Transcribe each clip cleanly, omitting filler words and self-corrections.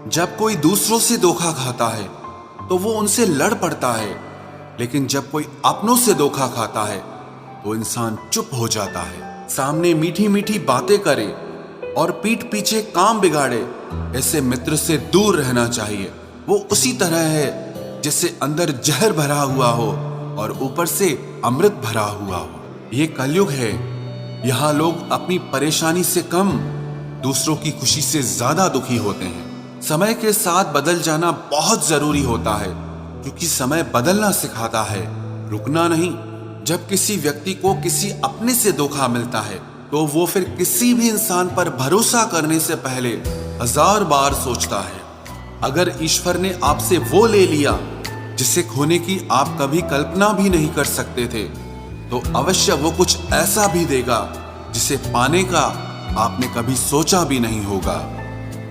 जब कोई दूसरों से धोखा खाता है तो वो उनसे लड़ पड़ता है, लेकिन जब कोई अपनों से धोखा खाता है तो इंसान चुप हो जाता है। सामने मीठी मीठी बातें करे और पीठ पीछे काम बिगाड़े, ऐसे मित्र से दूर रहना चाहिए। वो उसी तरह है जिससे अंदर जहर भरा हुआ हो और ऊपर से अमृत भरा हुआ हो। ये कलयुग है, यहाँ लोग अपनी परेशानी से कम दूसरों की खुशी से ज्यादा दुखी होते हैं। समय के साथ बदल जाना बहुत जरूरी होता है, क्योंकि समय बदलना सिखाता है, रुकना नहीं। जब किसी व्यक्ति को किसी अपने से धोखा मिलता है तो वो फिर किसी भी इंसान पर भरोसा करने से पहले 1000 बार सोचता है। अगर ईश्वर ने आपसे वो ले लिया जिसे खोने की आप कभी कल्पना भी नहीं कर सकते थे, तो अवश्य वो कुछ ऐसा भी देगा जिसे पाने का आपने कभी सोचा भी नहीं होगा।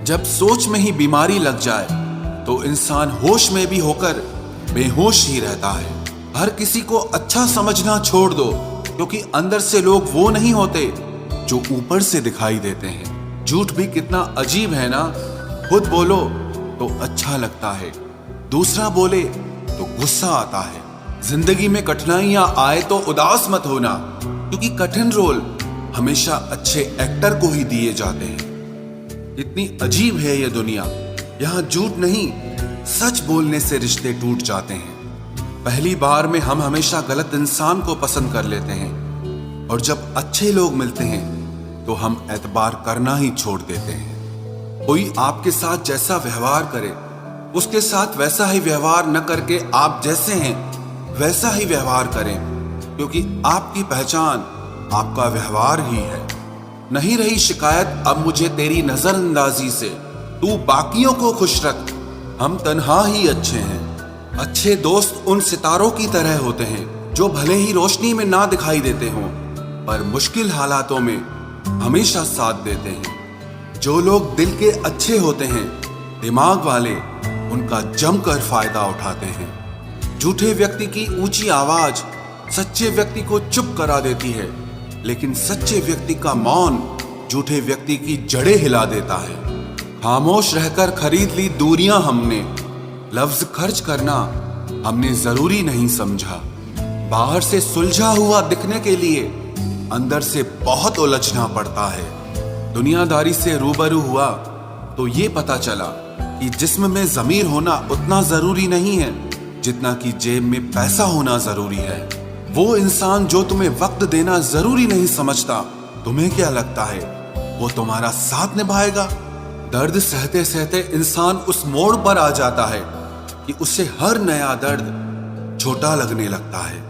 जब सोच में ही बीमारी लग जाए तो इंसान होश में भी होकर बेहोश ही रहता है। हर किसी को अच्छा समझना छोड़ दो, क्योंकि अंदर से लोग वो नहीं होते जो ऊपर से दिखाई देते हैं। झूठ भी कितना अजीब है ना। खुद बोलो तो अच्छा लगता है, दूसरा बोले तो गुस्सा आता है। जिंदगी में कठिनाइयां आए तो उदास मत होना, क्योंकि कठिन रोल हमेशा अच्छे एक्टर को ही दिए जाते हैं। इतनी अजीब है ये दुनिया, यहाँ झूठ नहीं सच बोलने से रिश्ते टूट जाते हैं। पहली बार में हम हमेशा गलत इंसान को पसंद कर लेते हैं, और जब अच्छे लोग मिलते हैं तो हम एतबार करना ही छोड़ देते हैं। कोई आपके साथ जैसा व्यवहार करे, उसके साथ वैसा ही व्यवहार न करके आप जैसे हैं वैसा ही व्यवहार करें, क्योंकि आपकी पहचान आपका व्यवहार ही है। नहीं रही शिकायत अब मुझे तेरी नजरअंदाजी से, तू बाकियों को खुश रख, हम तन्हा ही अच्छे हैं। अच्छे दोस्त उन सितारों की तरह होते हैं जो भले ही रोशनी में ना दिखाई देते हों, पर मुश्किल हालातों में हमेशा साथ देते हैं। जो लोग दिल के अच्छे होते हैं, दिमाग वाले, उनका जमकर फायदा उठाते हैं। झूठे व्यक्ति की ऊंची आवाज सच्चे व्यक्ति को चुप करा देती है, लेकिन सच्चे व्यक्ति का मौन झूठे व्यक्ति की जड़ें हिला देता है। खामोश रहकर खरीद ली दूरियां हमने, लफ्ज खर्च करना हमने जरूरी नहीं समझा। बाहर से सुलझा हुआ दिखने के लिए अंदर से बहुत उलझना पड़ता है। दुनियादारी से रूबरू हुआ तो ये पता चला कि जिस्म में ज़मीर होना उतना जरूरी नहीं है जितना कि जेब में पैसा होना जरूरी है। वो इंसान जो तुम्हें वक्त देना जरूरी नहीं समझता, तुम्हें क्या लगता है वो तुम्हारा साथ निभाएगा? दर्द सहते सहते इंसान उस मोड़ पर आ जाता है कि उसे हर नया दर्द छोटा लगने लगता है।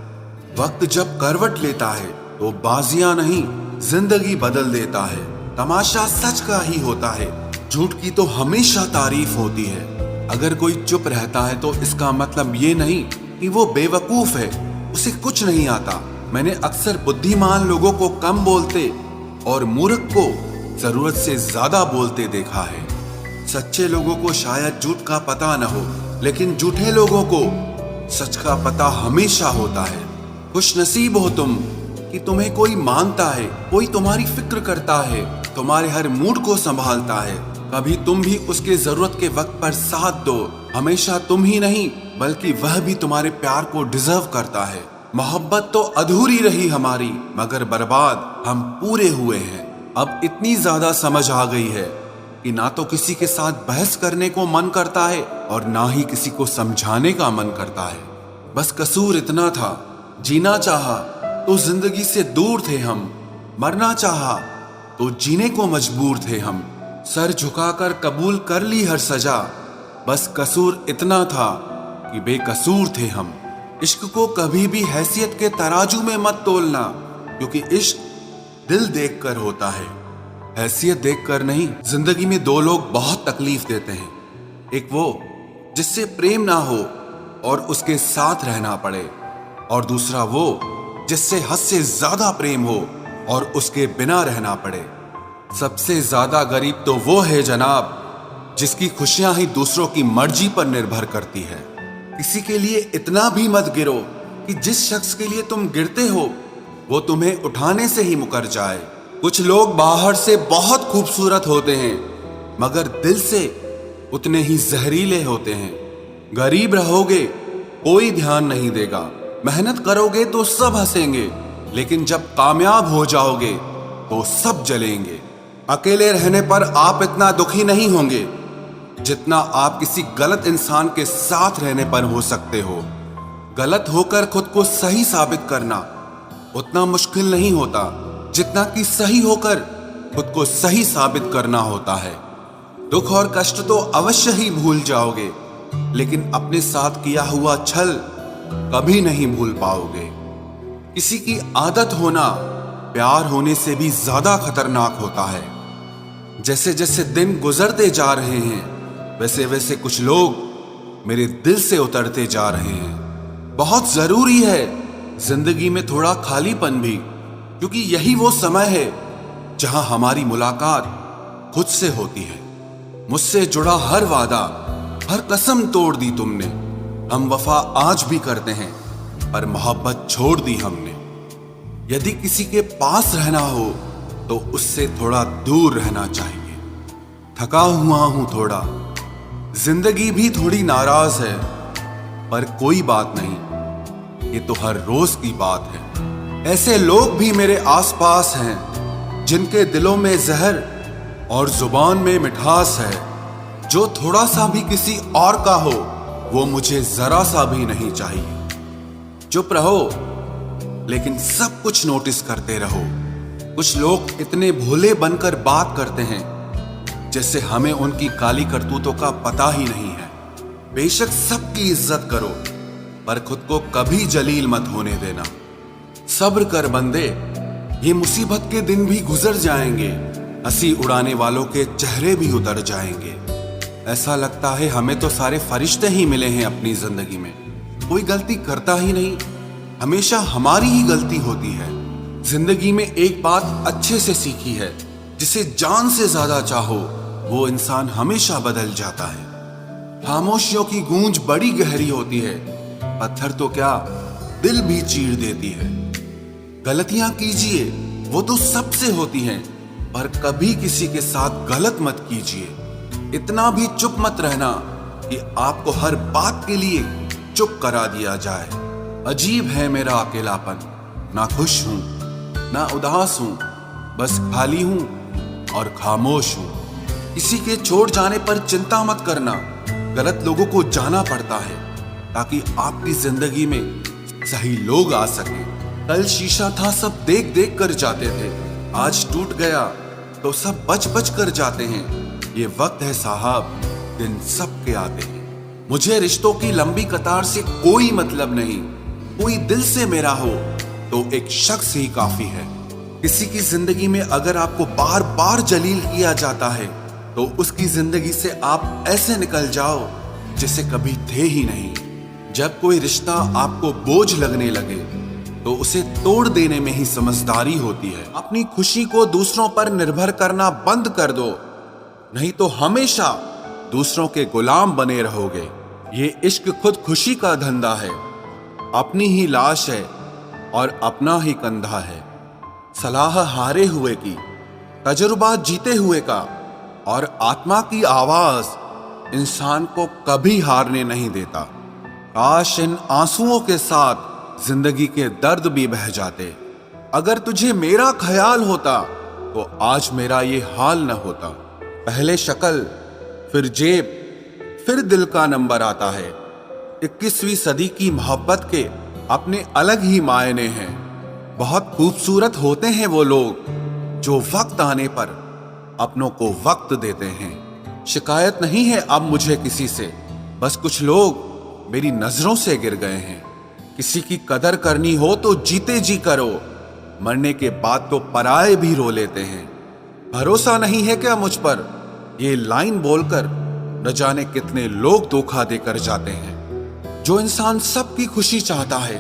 वक्त जब करवट लेता है तो बाजियां नहीं जिंदगी बदल देता है। तमाशा सच का ही होता है, झूठ की तो हमेशा तारीफ होती है। अगर कोई चुप रहता है तो इसका मतलब ये नहीं कि वो बेवकूफ है, उसे कुछ नहीं आता। मैंने अक्सर बुद्धिमान लोगों को कम बोलते और मूर्ख को जरूरत से ज्यादा बोलते देखा है। सच्चे लोगों को शायद झूठ का पता न हो, लेकिन झूठे लोगों को सच का पता हमेशा होता है। खुश नसीब हो तुम कि तुम्हें कोई मानता है, कोई तुम्हारी फिक्र करता है, तुम्हारे हर मूड को संभालता है। कभी तुम भी उसके जरूरत के वक्त पर साथ दो। हमेशा तुम ही नहीं बल्कि वह भी तुम्हारे प्यार को डिजर्व करता है। मोहब्बत तो अधूरी रही हमारी, मगर बर्बाद हम पूरे हुए हैं। अब इतनी ज्यादा समझ आ गई है कि ना तो किसी के साथ बहस करने को मन करता है और ना ही किसी को समझाने का मन करता है। बस कसूर इतना था, जीना चाहा तो जिंदगी से दूर थे हम, मरना चाहा तो जीने को मजबूर थे हम। सर झुकाकर कबूल कर ली हर सजा, बस कसूर इतना था कि बेकसूर थे हम। इश्क को कभी भी हैसियत के तराजू में मत तोलना, क्योंकि इश्क दिल देखकर होता है, हैसियत देखकर नहीं। जिंदगी में दो लोग बहुत तकलीफ देते हैं, एक वो जिससे प्रेम ना हो और उसके साथ रहना पड़े, और दूसरा वो जिससे हद से ज्यादा प्रेम हो और उसके बिना रहना पड़े। सबसे ज्यादा गरीब तो वो है जनाब जिसकी खुशियां ही दूसरों की मर्जी पर निर्भर करती है। किसी के लिए इतना भी मत गिरो कि जिस शख्स के लिए तुम गिरते हो वो तुम्हें उठाने से ही मुकर जाए। कुछ लोग बाहर से बहुत खूबसूरत होते हैं मगर दिल से उतने ही जहरीले होते हैं। गरीब रहोगे कोई ध्यान नहीं देगा, मेहनत करोगे तो सब हंसेंगे, लेकिन जब कामयाब हो जाओगे तो सब जलेंगे। अकेले रहने पर आप इतना दुखी नहीं होंगे जितना आप किसी गलत इंसान के साथ रहने पर हो सकते हो। गलत होकर खुद को सही साबित करना उतना मुश्किल नहीं होता जितना कि सही होकर खुद को सही साबित करना होता है। दुख और कष्ट तो अवश्य ही भूल जाओगे, लेकिन अपने साथ किया हुआ छल कभी नहीं भूल पाओगे। किसी की आदत होना प्यार होने से भी ज्यादा खतरनाक होता है। जैसे जैसे दिन गुजरते जा रहे हैं वैसे वैसे कुछ लोग मेरे दिल से उतरते जा रहे हैं। बहुत जरूरी है जिंदगी में थोड़ा खालीपन भी, क्योंकि यही वो समय है जहां हमारी मुलाकात खुद से होती है। मुझसे जुड़ा हर वादा, हर कसम तोड़ दी तुमने। हम वफा आज भी करते हैं पर मोहब्बत छोड़ दी हमने। यदि किसी के पास रहना हो तो उससे थोड़ा दूर रहना चाहिए। थका हुआ हूं थोड़ा, जिंदगी भी थोड़ी नाराज है, पर कोई बात नहीं, ये तो हर रोज की बात है। ऐसे लोग भी मेरे आसपास हैं जिनके दिलों में जहर और जुबान में मिठास है। जो थोड़ा सा भी किसी और का हो वो मुझे जरा सा भी नहीं चाहिए। चुप रहो लेकिन सब कुछ नोटिस करते रहो। कुछ लोग इतने भोले बनकर बात करते हैं जैसे हमें उनकी काली करतूतों का पता ही नहीं है। बेशक सबकी इज्जत करो पर खुद को कभी जलील मत होने देना। सब्र कर बंदे, ये मुसीबत के दिन भी गुजर जाएंगे। हंसी उड़ाने वालों के चेहरे भी उतर जाएंगे। ऐसा लगता है हमें तो सारे फरिश्ते ही मिले हैं अपनी जिंदगी में। कोई गलती करता ही नहीं, हमेशा हमारी ही गलती होती है। जिंदगी में एक बात अच्छे से सीखी है, जिसे जान से ज्यादा चाहो वो इंसान हमेशा बदल जाता है। खामोशियों की गूंज बड़ी गहरी होती है, पत्थर तो क्या दिल भी चीर देती है। गलतियां कीजिए वो तो सबसे होती हैं, पर कभी किसी के साथ गलत मत कीजिए। इतना भी चुप मत रहना कि आपको हर बात के लिए चुप करा दिया जाए। अजीब है मेरा अकेलापन, ना खुश हूं ना उदास हूं, बस खाली हूं और खामोश हूं। किसी के छोड़ जाने पर चिंता मत करना, गलत लोगों को जाना पड़ता है ताकि आपकी जिंदगी में सही लोग आ सके। कल शीशा था सब देख देख कर जाते थे, आज टूट गया तो सब बच बच कर जाते हैं। ये वक्त है साहब, दिन सबके आते हैं। मुझे रिश्तों की लंबी कतार से कोई मतलब नहीं। कोई दिल से मेरा हो तो एक शख्स ही काफी है। किसी की जिंदगी में अगर आपको बार बार जलील किया जाता है तो उसकी जिंदगी से आप ऐसे निकल जाओ जैसे कभी थे ही नहीं। जब कोई रिश्ता आपको बोझ लगने लगे तो उसे तोड़ देने में ही समझदारी होती है। अपनी खुशी को दूसरों पर निर्भर करना बंद कर दो, नहीं तो हमेशा दूसरों के गुलाम बने रहोगे। ये इश्क खुद खुशी का धंधा है, अपनी ही लाश है और अपना ही कंधा है। सलाह हारे हुए की, तजुर्बा जीते हुए का और आत्मा की आवाज इंसान को कभी हारने नहीं देता। काश इन आंसुओं के साथ जिंदगी के दर्द भी बह जाते। अगर तुझे मेरा ख्याल होता तो आज मेरा ये हाल न होता। पहले शक्ल, फिर जेब, फिर दिल का नंबर आता है। 21वीं सदी की मोहब्बत के अपने अलग ही मायने हैं। बहुत खूबसूरत होते हैं वो लोग जो वक्त आने पर अपनों को वक्त देते हैं। शिकायत नहीं है अब मुझे किसी से, बस कुछ लोग मेरी नजरों से गिर गए हैं। किसी की कदर करनी हो तो जीते जी करो, मरने के बाद तो पराए भी रो लेते हैं। भरोसा नहीं है क्या मुझ पर? ये लाइन बोलकर न जाने कितने लोग धोखा देकर जाते हैं। जो इंसान सबकी खुशी चाहता है,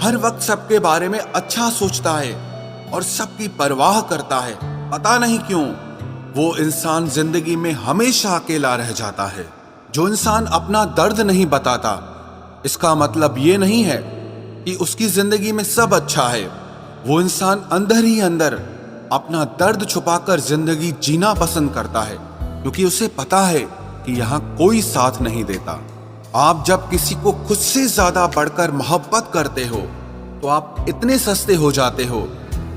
हर वक्त सबके बारे में अच्छा सोचता है और सबकी परवाह करता है, पता नहीं क्यों वो इंसान जिंदगी में हमेशा अकेला रह जाता है। जो इंसान अपना दर्द नहीं बताता, इसका मतलब ये नहीं है कि उसकी जिंदगी में सब अच्छा है। वो इंसान अंदर ही अंदर अपना दर्द छुपाकर जिंदगी जीना पसंद करता है, क्योंकि उसे पता है कि यहाँ कोई साथ नहीं देता। आप जब किसी को खुद से ज्यादा बढ़कर मोहब्बत करते हो तो आप इतने सस्ते हो जाते हो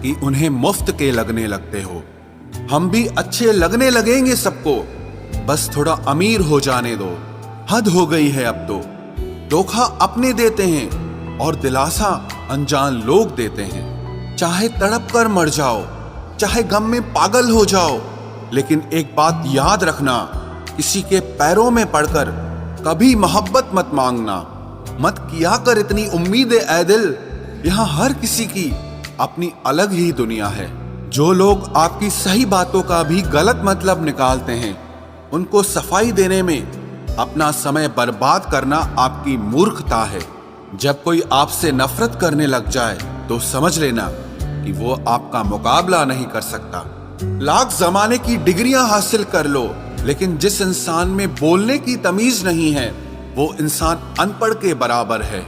कि उन्हें मुफ्त के लगने लगते हो। हम भी अच्छे लगने लगेंगे सबको, बस थोड़ा अमीर हो जाने दो। हद हो गई है अब तो। धोखा अपने देते हैं और दिलासा अनजान लोग देते हैं। चाहे तड़प कर मर जाओ, चाहे गम में पागल हो जाओ, लेकिन एक बात याद रखना, किसी के पैरों में पड़कर कभी मोहब्बत मत मांगना। मत किया कर इतनी उम्मीदें ऐ दिल, यहाँ हर किसी की अपनी अलग ही दुनिया है। जो लोग आपकी सही बातों का भी गलत मतलब निकालते हैं, उनको सफाई देने में अपना समय बर्बाद करना आपकी मूर्खता है। जब कोई आपसे नफरत करने लग जाए तो समझ लेना कि वो आपका मुकाबला नहीं कर सकता। लाख जमाने की डिग्रियां हासिल कर लो, लेकिन जिस इंसान में बोलने की तमीज नहीं है वो इंसान अनपढ़ के बराबर है।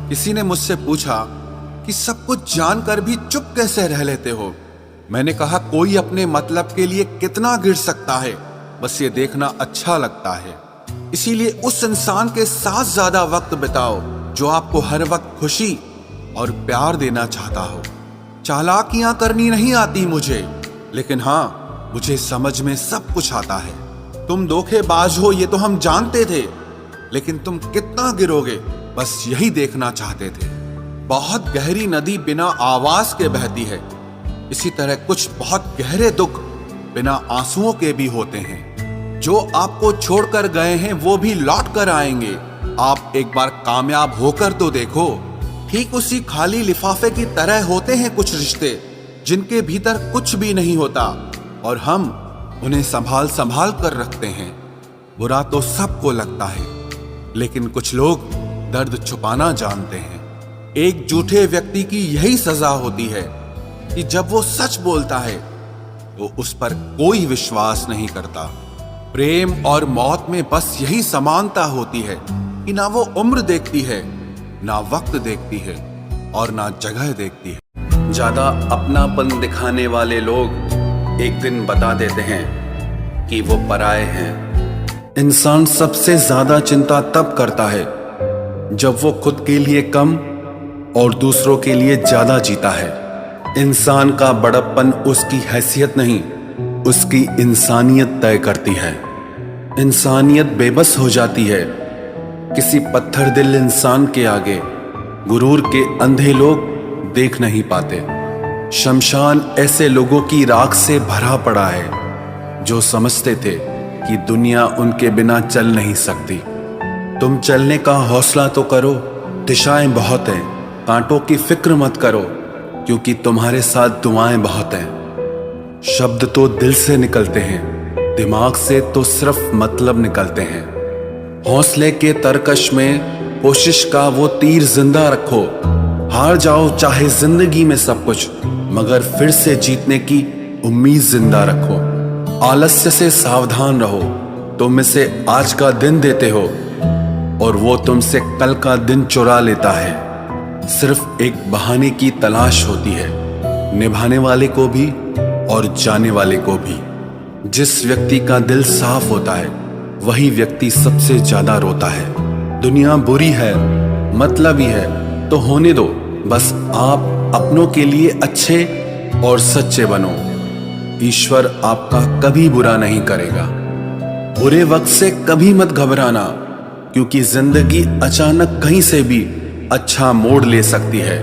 किसी ने मुझसे पूछा कि सब कुछ जानकर भी चुप कैसे रह लेते हो। मैंने कहा कोई अपने मतलब के लिए कितना गिर सकता है, बस ये देखना अच्छा लगता है। इसीलिए उस इंसान के साथ ज्यादा वक्त बिताओ जो आपको हर वक्त खुशी और प्यार देना चाहता हो। चालाकियां करनी नहीं आती मुझे, लेकिन हाँ, मुझे समझ में सब कुछ आता है। तुम धोखेबाज हो ये तो हम जानते थे, लेकिन तुम कितना गिरोगे बस यही देखना चाहते थे। बहुत गहरी नदी बिना आवाज के बहती है, इसी तरह कुछ बहुत गहरे दुख बिना आंसुओं के भी होते हैं। जो आपको छोड़कर गए हैं वो भी लौट कर आएंगे। आप एक बार कामयाब होकर तो देखो। ठीक उसी खाली लिफाफे की तरह होते हैं कुछ रिश्ते, जिनके भीतर कुछ भी नहीं होता और हम उन्हें संभाल संभाल कर रखते हैं। बुरा तो सबको लगता है, लेकिन कुछ लोग दर्द छुपाना जानते हैं। एक झूठे व्यक्ति की यही सजा होती है कि जब वो सच बोलता है तो उस पर कोई विश्वास नहीं करता। प्रेम और मौत में बस यही समानता होती है कि ना वो उम्र देखती है, ना वक्त देखती है और ना जगह देखती है। ज्यादा अपनापन दिखाने वाले लोग एक दिन बता देते हैं कि वो पराये हैं। इंसान सबसे ज्यादा चिंता तब करता है जब वो खुद के लिए कम और दूसरों के लिए ज्यादा जीता है। इंसान का बड़प्पन उसकी हैसियत नहीं, उसकी इंसानियत तय करती है। इंसानियत बेबस हो जाती है किसी पत्थर दिल इंसान के आगे। गुरूर के अंधे लोग देख नहीं पाते। शमशान ऐसे लोगों की राख से भरा पड़ा है जो समझते थे कि दुनिया उनके बिना चल नहीं सकती। तुम चलने का हौसला तो करो, दिशाएं बहुत हैं। कांटों की फिक्र मत करो, क्योंकि तुम्हारे साथ दुआएं बहुत हैं। शब्द तो दिल से निकलते हैं, दिमाग से तो सिर्फ मतलब निकलते हैं। हौसले के तरकश में कोशिश का वो तीर जिंदा रखो। हार जाओ चाहे जिंदगी में सब कुछ, मगर फिर से जीतने की उम्मीद जिंदा रखो। आलस्य से सावधान रहो। तुम इसे आज का दिन देते हो और वो तुमसे कल का दिन चुरा लेता है। सिर्फ एक बहाने की तलाश होती है, निभाने वाले को भी और जाने वाले को भी। जिस व्यक्ति का दिल साफ होता है वही व्यक्ति सबसे ज्यादा रोता है। दुनिया बुरी है, मतलबी है तो होने दो। बस आप अपनों के लिए अच्छे और सच्चे बनो। ईश्वर आपका कभी बुरा नहीं करेगा। बुरे वक्त से कभी मत घबराना, क्योंकि जिंदगी अचानक कहीं से भी अच्छा मोड़ ले सकती है।